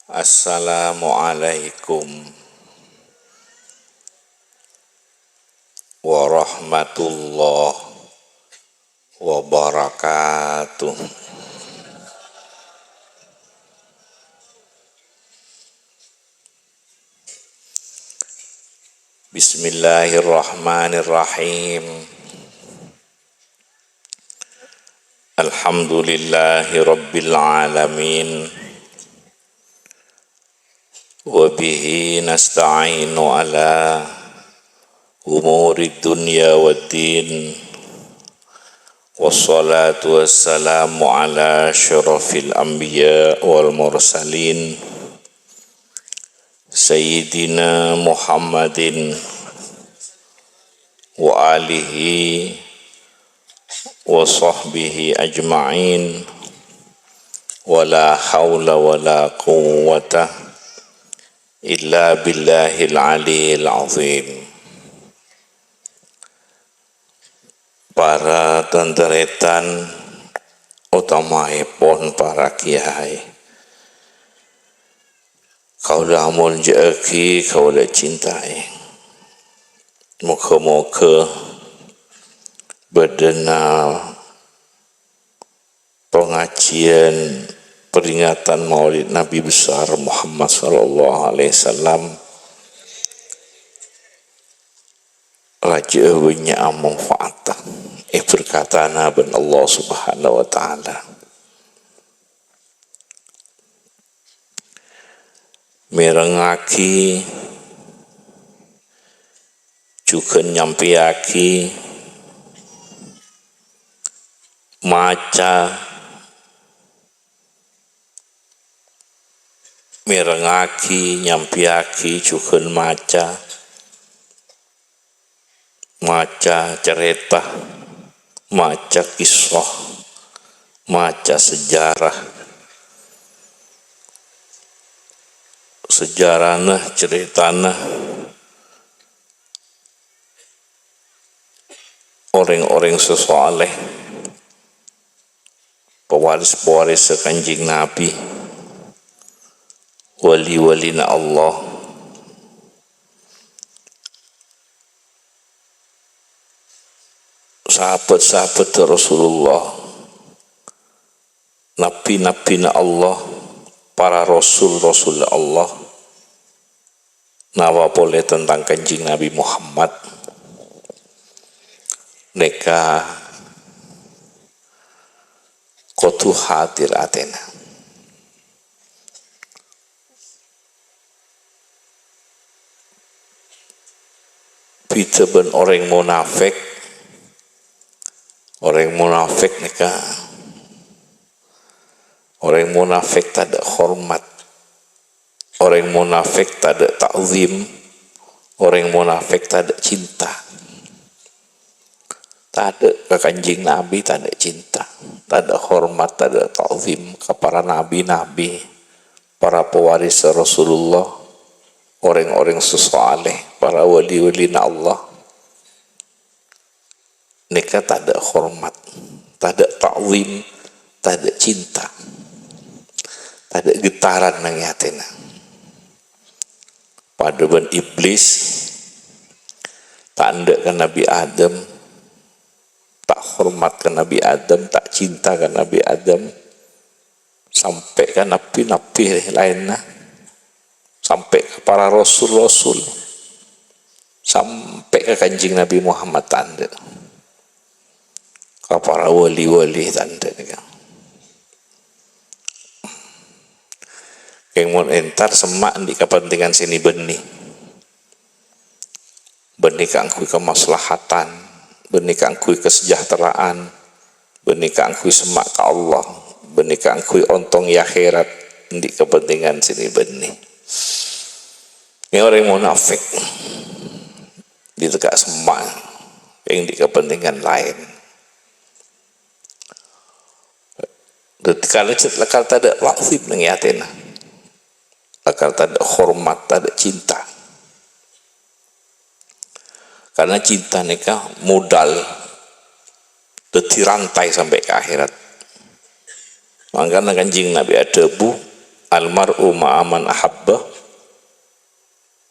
Assalamualaikum warahmatullahi wabarakatuh. Bismillahirrahmanirrahim. Alhamdulillahi rabbil alamin. Wa bihi nasta'inu ala umuri dunya waddin. Wassalatu wassalamu ala syarafil anbiya wal mursalin Sayyidina Muhammadin wa alihi wa sahbihi ajma'in. Wa la hawla wa la quwwata illa billahil aliyil azim. Para tenteretan utamaipun para kiai, kaulah munjaki, kaulah cintai. Moga-moga bedena pengajian peringatan Maulid Nabi besar Muhammad sallallahu alaihi wasallam raja punya manfaat berkatana ben Allah Subhanahu wa taala. Merengaki juga nyampiaki maca merengaki nyampiaki juga maca cerita, maca kisah, maca sejarahna ceritana orang-orang sesoleh, pewaris-pewaris Kanjeng Nabi, wali-walina Allah, sahabat-sahabat Rasulullah, nabi-nabina Allah, para rasul-rasul Allah, nawa boleh tentang Kanjeng Nabi Muhammad. Neka kudu hadir atena. Bitaben orang munafik neka orang munafik tak ada hormat, orang munafik tak ada ta'zim, orang munafik tak ada cinta. Tak ada ke Kanjeng Nabi, tak ada cinta, tak ada hormat, tak ada ta'zim ke para nabi-nabi, para pewaris Rasulullah, orang-orang sesoleh, para wali-wali Allah. Mereka tak ada hormat, tak ada ta'zim, tak ada cinta, tak ada getaran nang yatina. Pada ben iblis tak ada ke Nabi Adam, tak hormat ke Nabi Adam, tak cinta ke Nabi Adam, sampai ke nabi-nabi lainnya, sampai ke para rasul-rasul, sampai ke Kanjeng Nabi Muhammad tanda, ke para wali-wali tanda. Yang mau entar semak di kepentingan sini benih kangkui kemaslahatan, benih kangkui kesejahteraan, benih kangkui semak ke Allah, benih kangkui ontong ya akhirat di kepentingan sini benih. Ini orang munafik di tegak semak yang di kepentingan lain. Ketika lecet lekal tak ada laksib nengiatina, lekal tak ada hormat, tak ada cinta. Karena cinta nikah modal dirantai sampai ke akhirat. Makanya Kanjeng Nabi ada bu almar'u ma'aman ahabba,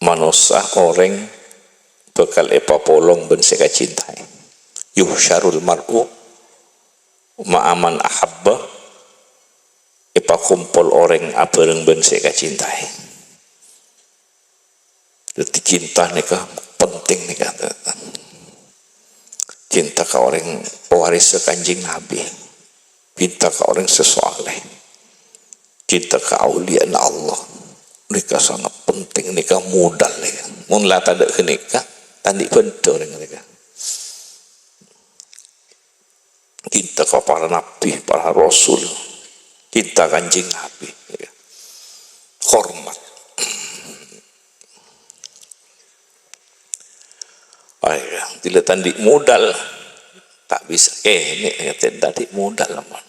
manusia orang bekal epapolong ben seka cintai. Yuhsyarul mar'u ma'aman ahabba, ipa kumpul orang abareng ben seka cintai. Jadi cinta nikah penting nikah. Cinta ke orang pewaris Kanjeng Nabi, cinta ke orang sesoleh, cinta ke aulia Allah, nikah sangat penting, nikah modal nikah. Mun la tak ada nikah, tandi bentuk dengan nikah. Cinta ke para nabi, para rasul, cinta Kanjeng Nabi, nikah. Hormat. Tidak tandi modal tak bisa ini tadi modal aman.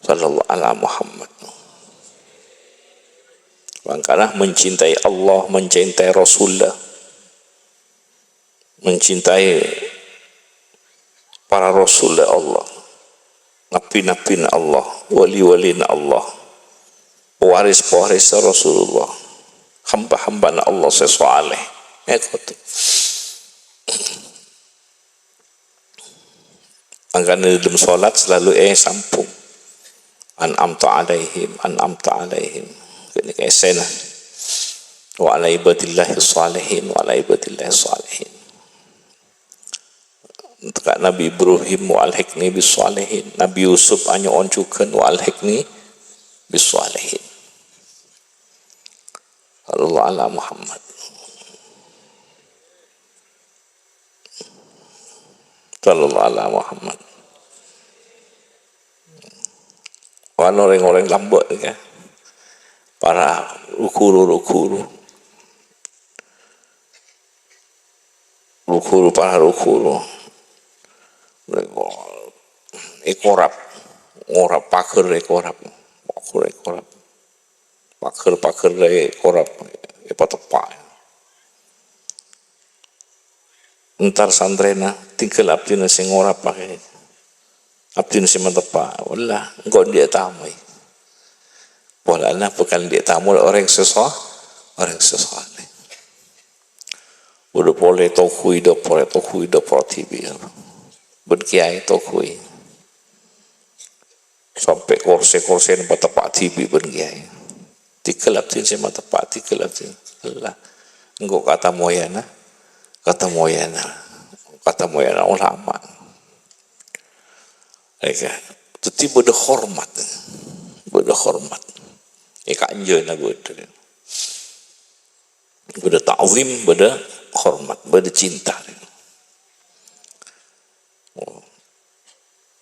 Sallallahu alaihi Muhammad. Makanya mencintai Allah, mencintai Rasulullah, mencintai para Rasulullah Allah, nabi-nabi Allah, wali-wali Allah, waris-waris Rasulullah, hamba-hamba Allah sesoleh. Angkana dalam solat selalu sambung an'amta alaihim, an'amta alaihim. Ini kayak sana. Wa ala ibadillahi salihin, wa ala ibadillahi salihin. Untuk Nabi Ibrahim wa alhiqni bis salihin. Nabi Yusuf hanya oncukan wa alhiqni bis salihin. Allah ala Muhammad. Sallallahu ala Muhammad. Wan orang-orang lambut kan. Para rukuru para rukuru. Ekorap, ngorap pakar ekorap. Pakar ekorap tepak. Entar santrena tinggal abdina sing ora pakai abdina sing tepak. Wallah engko dia tamai. Walana bukan dia tamu orang sesoleh. Udah boleh tokui do TV. Berkiai tokui. Sampai kursi nampak tepak TV berkiai. Tinggal abdina sing tepak, tinggal abdina. Allah engko kata moyana ulama. Jadi beda hormat. Kanjana beda ta'zim, beda hormat, beda cinta.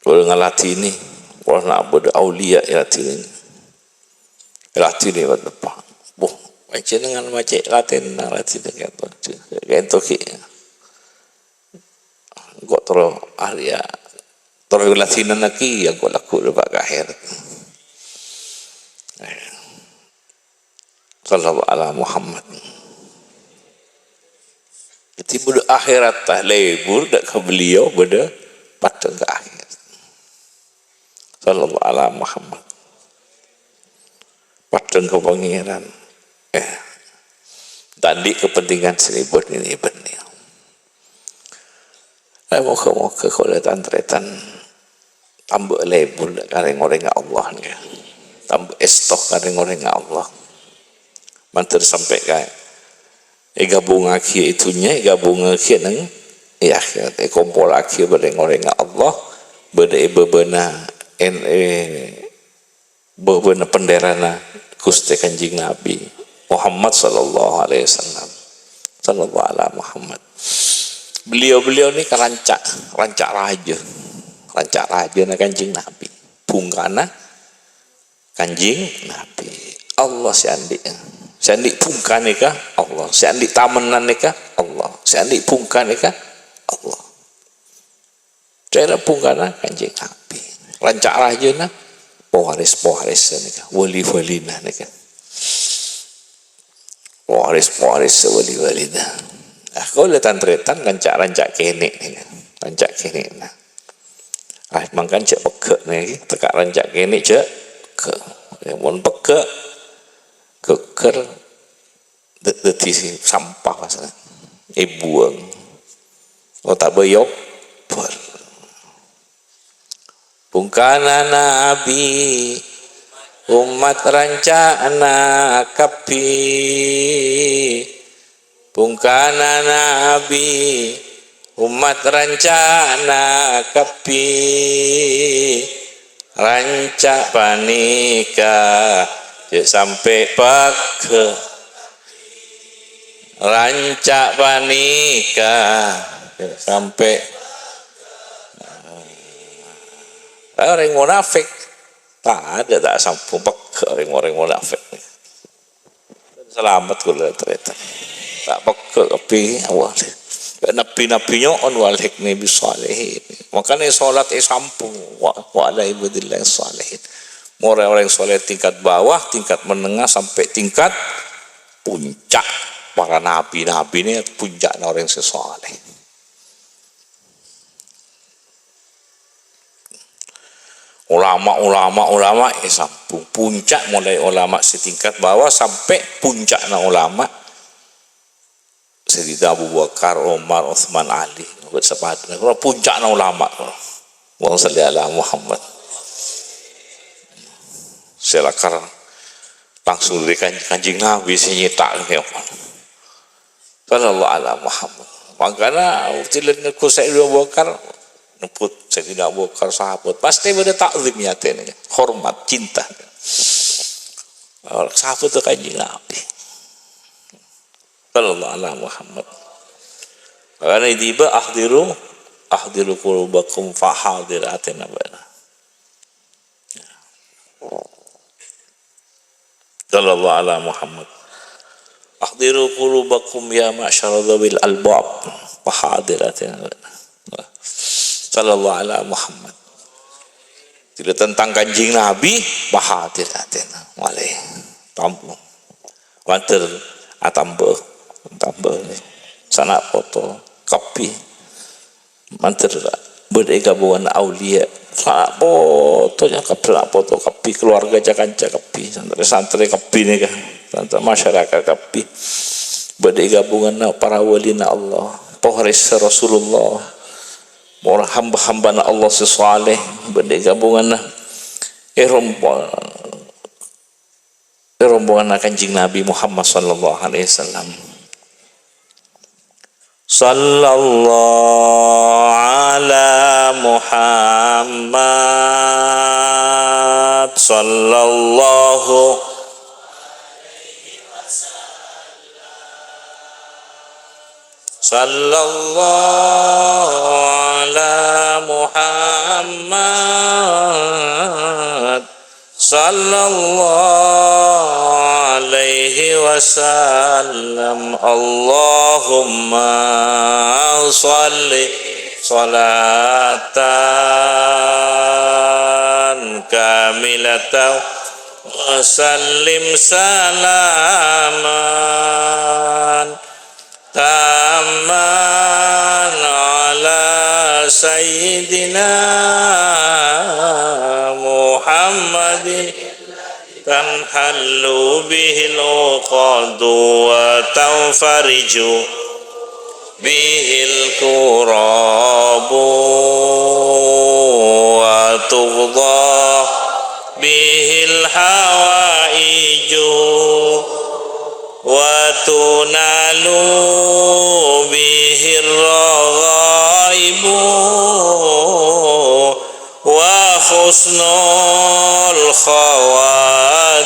Beda ngalati ini, kalau nak beda aulia latih ini beda apa? Macam dengan macam latih dengan gitu kok terus Arya terus latihan lagi yang kau laku lepas akhir. Sallallahu ala Muhammad. Jadi budak akhirat tah lebur dak ke beliau beda pada ke akhir. Sallallahu ala Muhammad. Pada ke pangeran. Tadi kepentingan seribut ini benar. Moga-moga kalau tantretan tambah lebur kareng orang Allah ni. Tambah estok kareng orang Allah. Mantar sampai kayak gabung akhir itunya, gabung akhir neng akhirat kumpul akhir bareng orang Allah bebena bebena penderana Gusti Kanjeng Nabi Muhammad sallallahu alaihi wasallam. Sallallahu ala Muhammad. Beliau ni rancak raja na Kanjeng Nabi. Bungkana Kanjeng Nabi. Allah siandi bungkane ka Allah. Siandi tamenan ka Allah. Siandi bungkane ka Allah. Cara bungkana Kanjeng Nabi. Rancak raja na pewaris nika. Wali-walina nika. Pewaris wali-walina. Kau lihat tantretan rancak kene nah. mangkan cek pegek nih tekak rancak kene cek ke mun pegek geger dadi sampah masalah buang tak beyok bungkana nabi umat rancana kapi bungkana nabi umat rancana kapi rancak panika sampai pake rancak panika sampai orang munafik tak ada tak sampai peke orang munafik selamat kula ternyata tak peke tapi awal nabi-nabinya on walik nabi salihin makanya sholat sampung wa ala ibadillah salihin orang-orang soleh tingkat bawah tingkat menengah sampai tingkat puncak para nabi-nabi ini puncak orang sesoleh ulama sampung puncak mulai ulama setingkat bawah sampai puncak ulama Sayyidina Abu Bakar, Umar, Uthman, Ali sepatu puncak ulama wa sallallahu Muhammad selakar langsung dari kanjeng Nabi sinyitak sallallahu alaihi Muhammad makanya utilan ku Sayyidina Abu Bakar neput Sayyidina Abu Bakar sahabat pasti pada takzim nyatene hormat cinta sahabat itu kanjeng Nabi sallallahu alaihi Muhammad makanya tiba ahdiru qulubakum fahadiratin abana sallallahu alaihi Muhammad ahdiru qulubakum ya ma'syara dzawil albab fahadiratin sallallahu alaihi Muhammad tidak tentang kanjeng Nabi fahadiratin walih tampung wanter atambah sanak foto kopi manter berdaya gabungan aulia sanak fotonya foto kopi keluarga kanca kopi santri kopi nih kan masyarakat kopi berdaya gabungan para walina Allah pewaris Rasulullah orang hamba-hamba Allah sesoleh berdaya gabungan rombongan kanjeng Nabi Muhammad sallallahu alaihi wasallam sallallahu ala Muhammad sallallahu ala Muhammad sallallahu alaihi wasallam Allahumma salli salatan kamilatan wa sallim salaman tamman ala sayyidina Muhammadin tanhallu bihil uqadu wa tanfariju bihil kurabu wa tughda bihil hawaiju wa tunalu bihir raghaibu wa husnul khawatimi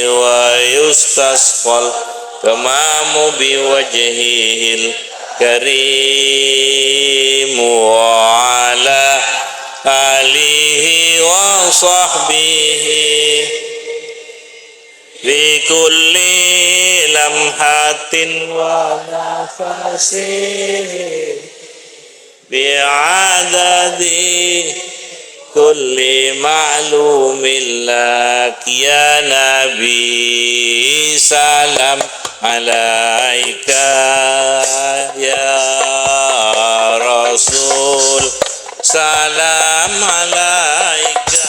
wa yustasqal tamamu biwajhihil karim wa ala alihi wa sahbihi bi kulli lamhatin wa nafasin bi'adadi kulli ma'lumin lak ya Nabi salam alaika ya Rasul salam alaika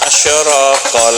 asyraqal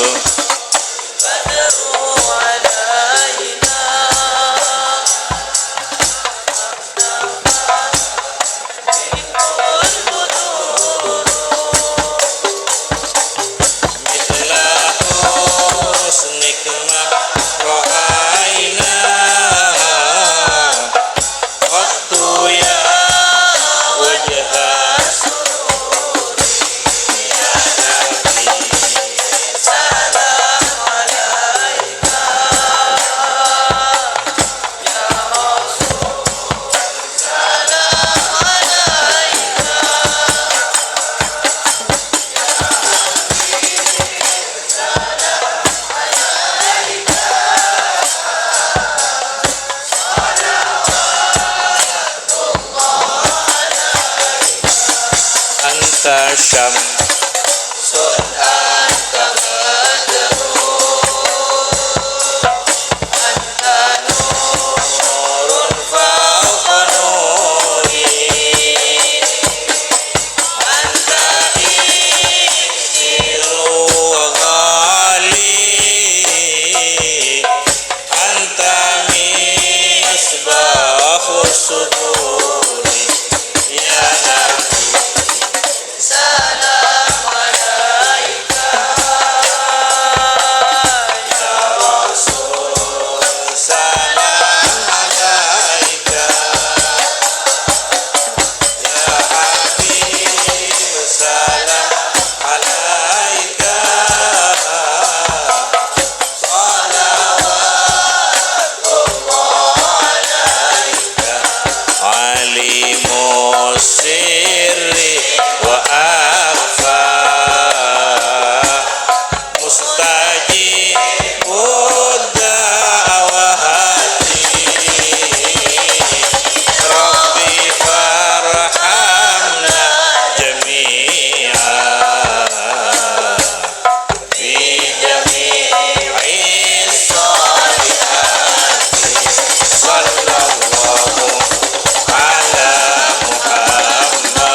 anta syamsun anta nurun fawqa nuri anta iksiru wa ghali anta misbahu suduri ya nabi salam alaika ya rasul salam alaika ya habib salam alaika salawatullah alaika alimus sirri wa akhfa mustajibud da'wati rabbi farhamna jami'a fi jami'is salihati sallallahu ala Muhammad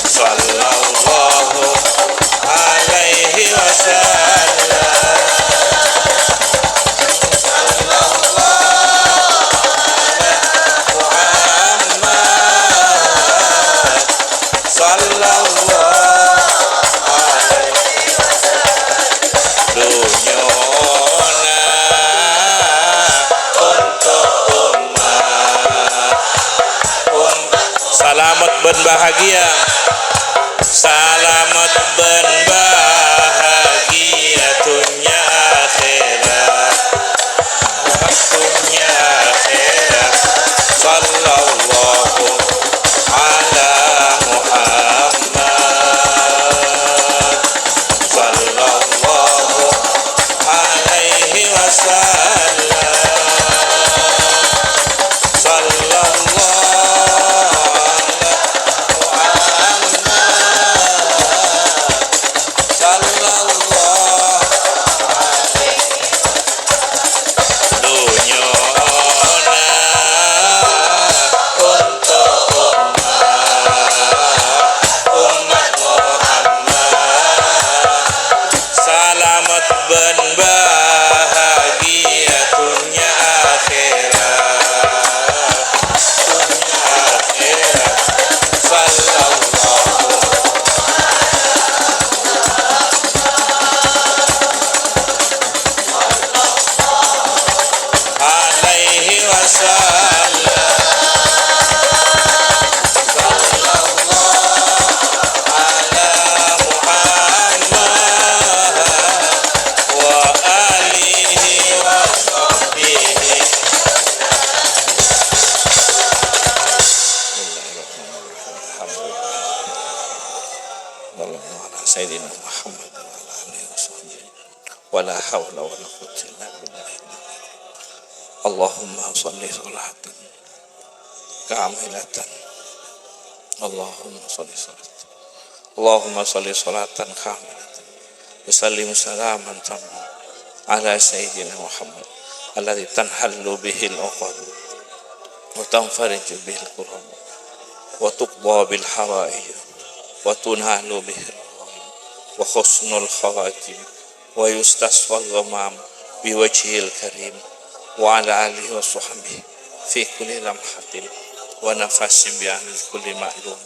sallallahu alaihi wasallam sallallahu ala Muhammad sallallahu alaihi dunyona untuk umat selamat ben bahagia salamat ben bahagia dunia akhirat dunia akhirat sallallahu ala Muhammad sallallahu alaihi wasallam sallallahu ala Muhammad sallallahu dunyona untuk umat Muhammad salamat ben bahagia dunia akhirat sallallahu alaihi wasallam sallallahu ala Muhammad wa alihi wa sahbihi Sayyidina Muhammad wa ala alihi wa sahbihi wa la hawla wa la quwwata illa billah Allahumma shalli sholatan kamilatan Allahumma salli salatan kamilatan wa sallim salaman tamman ala sayyidina Muhammad alladhi tanhallu bihil uqad wa tanfariju bihil kurab wa tuqda bil hawaij wa tunhalu bihil wa husnul khawatim wa yustasfal ghamam biwajhil karim wa ala alihi wa sahbihi fi kulli lamhatin wa nafasin bi ahli kulli ma'lum